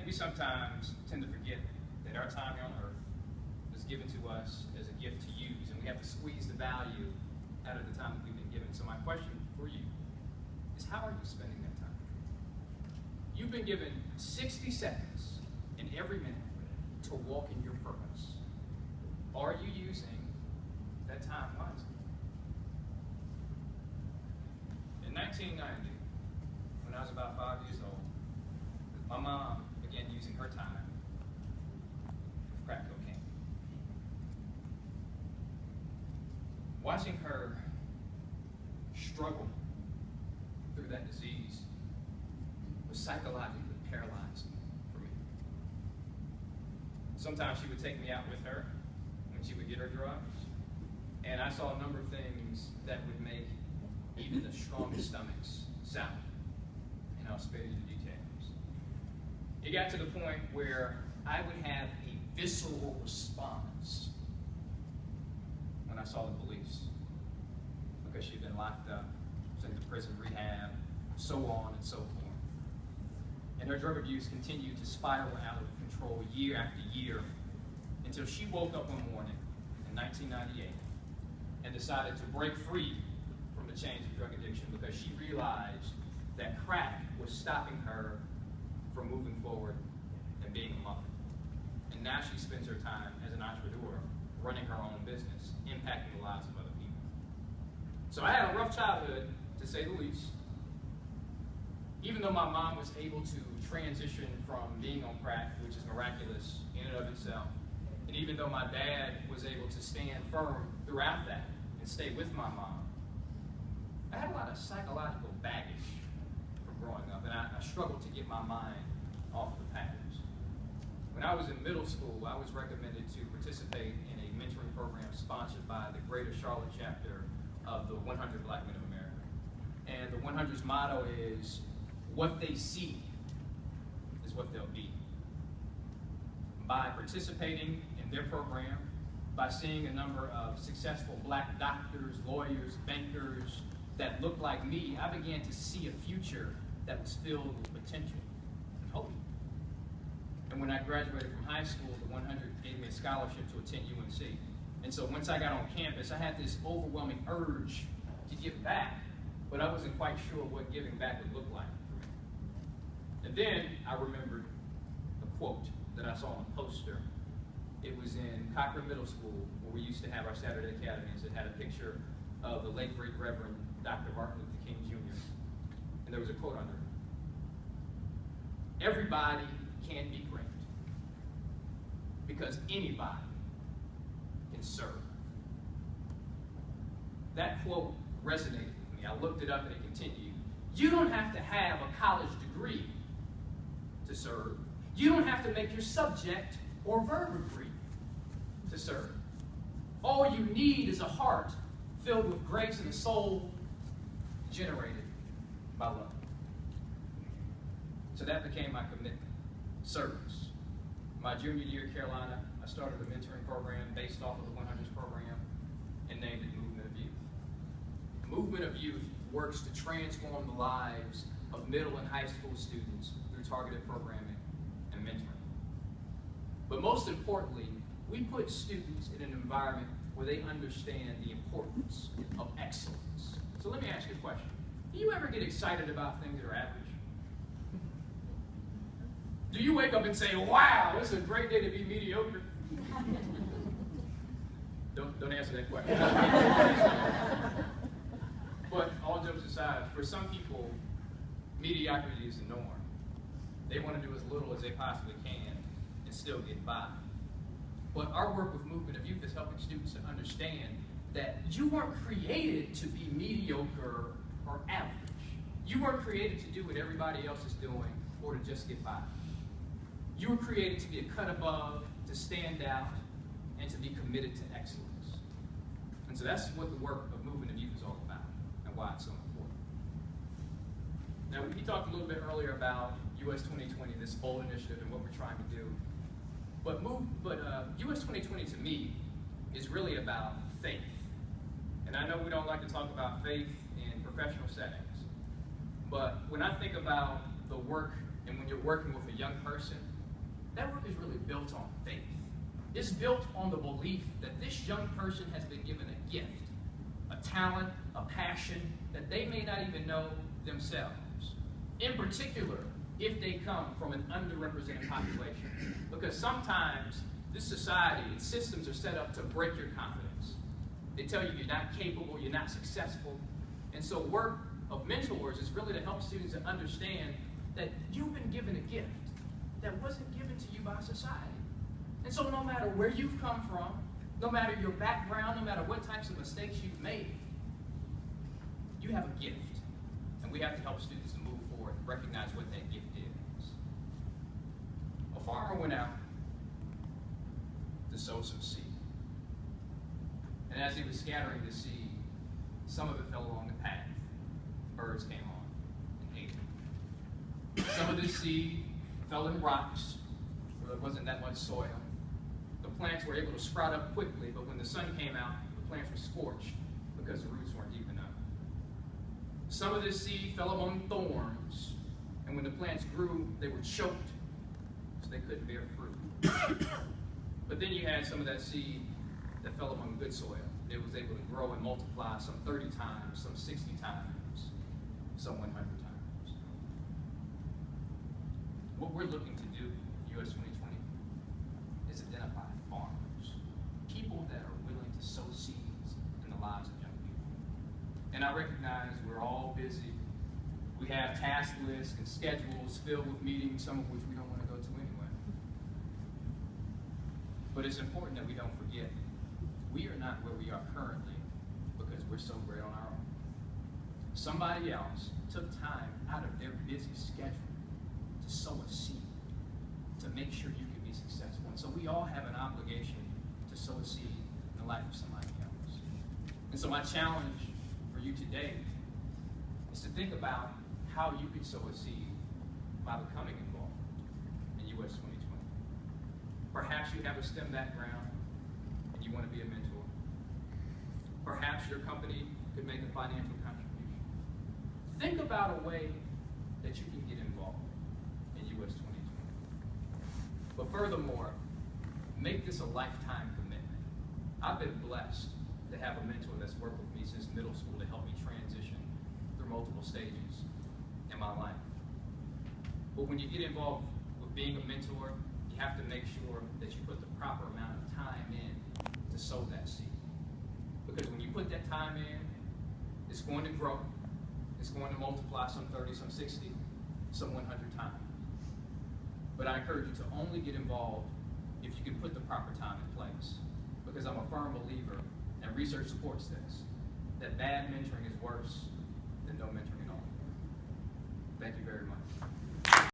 think we sometimes tend to forget that our time here on earth is given to us as a gift to use, and we have to squeeze the value out of the time that we've been given. So my question for you is, how are you spending that time? You've been given 60 seconds in every minute to walk in your purpose. Are you using that time wisely? In 1990, when I was about 5 years old, my mom began using her time with crack cocaine. Watching her struggle through that disease was psychologically paralyzing for me. Sometimes she would take me out with her when she would get her drugs, and I saw a number of things that would make even the strongest stomachs sour. And I'll spare you the details. It got to the point where I would have a visceral response when I saw the police, because she'd been locked up, sent to prison, rehab, so on and so forth. And her drug abuse continued to spiral out of control year after year until she woke up one morning in 1998 and decided to break free from the chains of drug addiction, because she realized that crack was stopping her from moving forward and being a mother. And now she spends her time as an entrepreneur, running her own business, impacting the lives of other people. So I had a rough childhood, to say the least. Even though my mom was able to transition from being on crack, which is miraculous in and of itself, and even though my dad was able to stand firm throughout that and stay with my mom, I had a lot of psychological baggage from growing up, and I struggled to get my mind off the patterns. When I was in middle school, I was recommended to participate in a mentoring program sponsored by the Greater Charlotte chapter of the 100 Black Men of America. And the 100's motto is, what they see is what they'll be. By participating in their program, by seeing a number of successful black doctors, lawyers, bankers that looked like me, I began to see a future that was filled with potential and hope. And when I graduated from high school, the 100 gave me a scholarship to attend UNC. And so once I got on campus, I had this overwhelming urge to give back, but I wasn't quite sure what giving back would look like for me. And then I remembered a quote that I saw on a poster. It was in Cochran Middle School, where we used to have our Saturday academies. It had a picture of the late great Reverend Dr. Martin Luther King Jr. And there was a quote under it. Everybody can be great, because anybody can serve. That quote resonated with me. I looked it up and it continued. You don't have to have a college degree to serve. You don't have to make your subject or verb agree to serve. All you need is a heart filled with grace and a soul generated by love. So that became my commitment, service. My junior year at Carolina, I started a mentoring program based off of the 100's program and named it Movement of Youth. Movement of Youth works to transform the lives of middle and high school students through targeted programming and mentoring. But most importantly, we put students in an environment where they understand the importance of excellence. So let me ask you a question. Do you ever get excited about things that are average? Do you wake up and say, wow, this is a great day to be mediocre? Don't answer that question. But all jokes aside, for some people, mediocrity is the norm. They want to do as little as they possibly can and still get by. But our work with Movement of Youth is helping students to understand that you weren't created to be mediocre or average. You weren't created to do what everybody else is doing or to just get by. You were created to be a cut above, to stand out, and to be committed to excellence. And so that's what the work of Movement of Youth is all about and why it's so important. Now, we talked a little bit earlier about US 2020, this bold initiative and what we're trying to do. But US 2020 to me is really about faith. And I know we don't like to talk about faith in professional settings, but when I think about the work and when you're you're working with a young person, that work is really built on faith. It's built on the belief that this young person has been given a gift, a talent, a passion that they may not even know themselves. In particular, if they come from an underrepresented population. Because sometimes this society and systems are set up to break your confidence. They tell you you're not capable, you're not successful. And so work of mentors is really to help students to understand that you've been given a gift that wasn't given to you by society. And so no matter where you've come from, no matter your background, no matter what types of mistakes you've made, you have a gift. And we have to help students to move forward and recognize what that gift is. A farmer went out to sow some seed. And as he was scattering the seed, some of it fell along the path. Birds came on and ate it. Some of this seed fell in rocks where there wasn't that much soil. The plants were able to sprout up quickly, but when the sun came out, the plants were scorched because the roots weren't deep enough. Some of this seed fell among thorns, and when the plants grew, they were choked, so they couldn't bear fruit. But then you had some of that seed that fell among good soil. It was able to grow and multiply some 30 times, some 60 times, some 100 times. What we're looking to do with US 2020 is identify farmers, people that are willing to sow seeds in the lives of young people. And I recognize we're all busy. We have task lists and schedules filled with meetings, some of which we don't want to go to anyway. But it's important that we don't forget, we are not where we are currently because we're so great on our own. Somebody else took time out of their busy schedule to sow a seed, to make sure you can be successful. And so we all have an obligation to sow a seed in the life of somebody else. And so my challenge for you today is to think about how you could sow a seed by becoming involved in US 2020. Perhaps you have a STEM background and you want to be a mentor. Perhaps your company could make a financial contribution. Think about a way that you can get involved in US 2020. But furthermore, make this a lifetime commitment. I've been blessed to have a mentor that's worked with me since middle school to help me transition through multiple stages in my life. But when you get involved with being a mentor, you have to make sure that you put the proper amount of time in to sow that seed. Because when you put that time in, it's going to grow. It's going to multiply some 30, some 60, some 100 times. But I encourage you to only get involved if you can put the proper time in place. Because I'm a firm believer, and research supports this, that bad mentoring is worse